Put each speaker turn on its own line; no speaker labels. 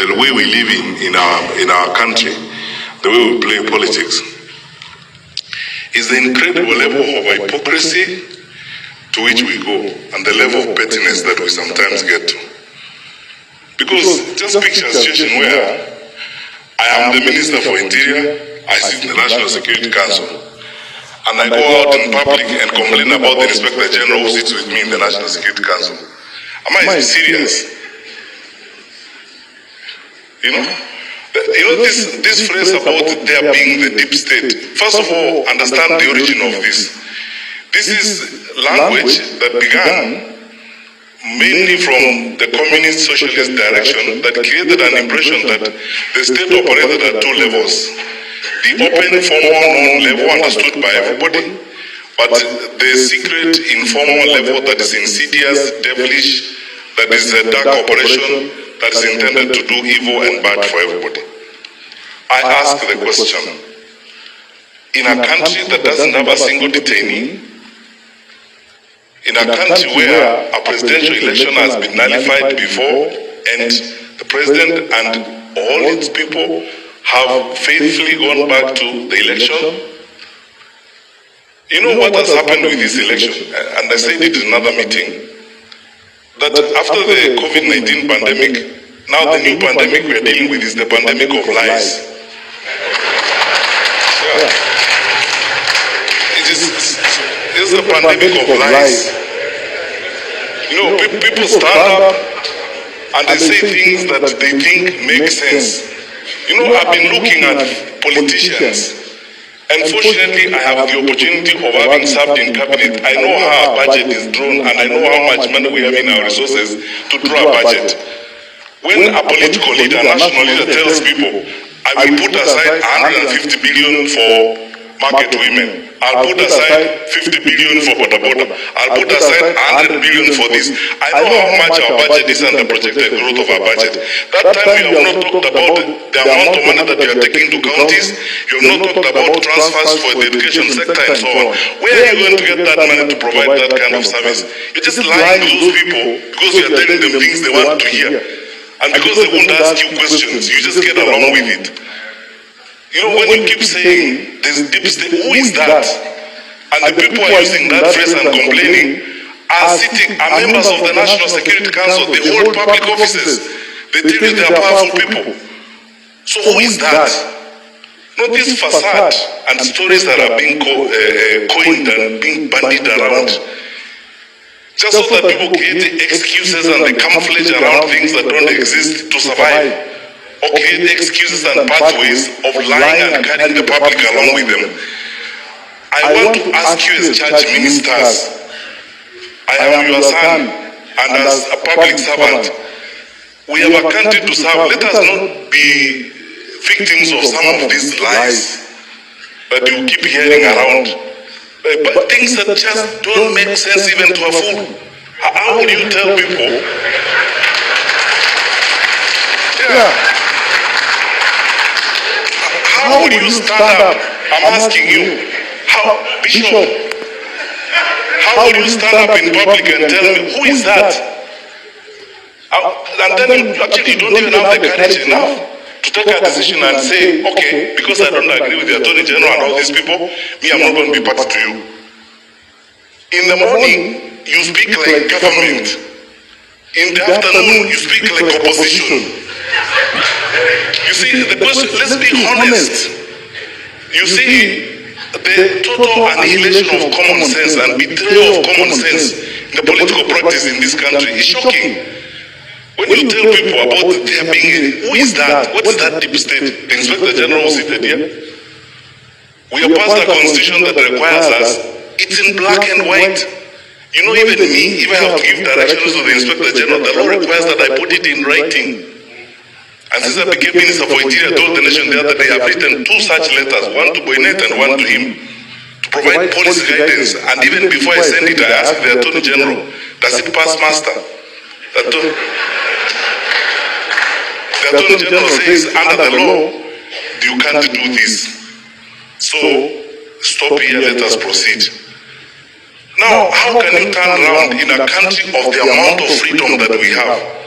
the way we live in our country, the way we play politics, is the incredible level of hypocrisy to which we go, and the level of pettiness that we sometimes get to. Because just picture a situation where I am the Minister for Interior, I sit in the National Security Council, and I go out in public and complain about the Inspector General who sits with me in the National Security Council. Am I serious? You know, this phrase about there being the deep state. First of all, understand the origin of this. This is language that began mainly from the communist socialist direction that created an impression that the state operated at two levels. The open, formal, known level understood by everybody, but the secret, informal level that is insidious, devilish, that is a dark operation that is intended to do evil and bad for everybody. I ask the question, in a country that doesn't have a single detainee, in a country where a presidential election has been nullified before and the president and all its people have faithfully gone back to the election, you know what has happened with this election? And I said it in another meeting, that after the COVID-19 pandemic, now the new pandemic we are dealing with is the pandemic of lies. It is a pandemic of lies. You know, people stand up and they say things that they think make sense. You know, I've been looking at politicians, and fortunately I have the opportunity of having served in cabinet. I know how our budget is drawn, and I know how much money we have in our resources to draw a budget. When a political leader, a national leader tells people, I will put aside 150 billion for market women, I'll put aside 50 billion for border, I'll put aside 100 billion for this. I know how much our budget is and the projected growth of our budget. That time we have not talked about the amount of money that we are taking to counties, you have not talked about transfers for the education sector and so on. Where are you going to get that money to provide that kind of service? You're just lying to those people because you are telling them things they want to hear. And because they won't ask you questions, you just get along with it. You know, when you keep saying there's deep state, who is that? And the people are using that phrase and complaining are members of the National Security Council. They hold public offices. They tell you they are powerful people. So who is that? Not this facade and stories that are being coined and being bandied around, just so that people create excuses and they camouflage around things that don't exist to survive, or create excuses and pathways of lying and carrying the public along with them. I want to ask you as church ministers, I am your son, and as a public servant, we have a country to serve. Let us not be victims of some of these lies that you keep hearing around. But things that just don't make sense even to a fool. How would you tell people? How would you stand up? I'm asking you. Bishop, how would you stand up in public and tell me, who is that? And then you don't even have the courage enough to take a decision and say, okay, because I don't agree with the Attorney General and all these people, me, I'm not going to be party to you. In the morning, you speak like government. In the afternoon, you speak like opposition. You see, the question, let's be honest. You see, the total annihilation of common sense and betrayal of common sense in the political practice in this country is shocking. When you tell people about there being, who is that? What is that deep state? The Inspector General seated here. We have passed a constitution that requires us. It's in black and white. You know, even me, if I have to give directions to the Inspector General, the law requires that I put it in writing. And since I became Minister for Interior, I told the nation the other day, I've written 2 such letters, one to Boynet and one to him, to provide policy guidance. And even before I send it, I asked the Attorney General, does it pass muster? The Attorney General says, under the law, you can't do this. So, stop here, let us proceed. Now, how can you turn around in a country of the amount of freedom that we have?